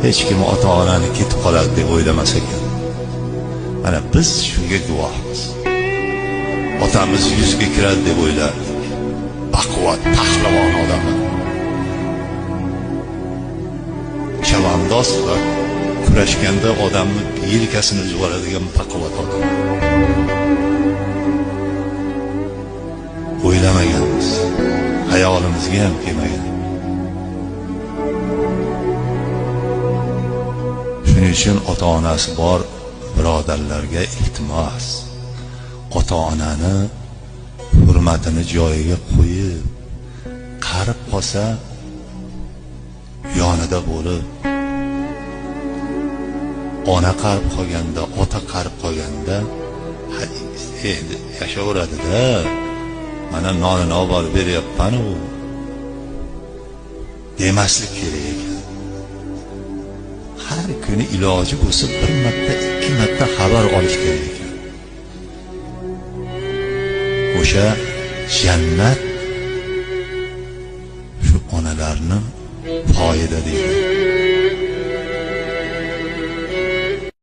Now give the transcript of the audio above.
hech kim ota-onani ketib qoladi deb o'ylamas ekan. Mana biz shunga guvohmiz. Otamiz yuzga kiradi deb o'ylardik. Baquvvat, pahlavon odamlar. Chavandoz va kurashganda odamni yelkasini uzib oladigan baquvvat odam. O'ylamaganmiz. Hayolimizga ham kelmagan. Shuning uchun ota-onasi bor birodarlarga iltimos, ota-onani hurmatini joyiga qo'yib, qarib qolsa yonida bo'lib, ona qarib qolganda, ota qarib qolganda endi yashaveradi-da. Mana nonini olib borib beryapman-ku demaslik kerak ekan. Har kuni iloji bo'lsa bir marta, ikki marta xabar olish kerak ekan. O'sha jannat shu onalarning foyda deydi.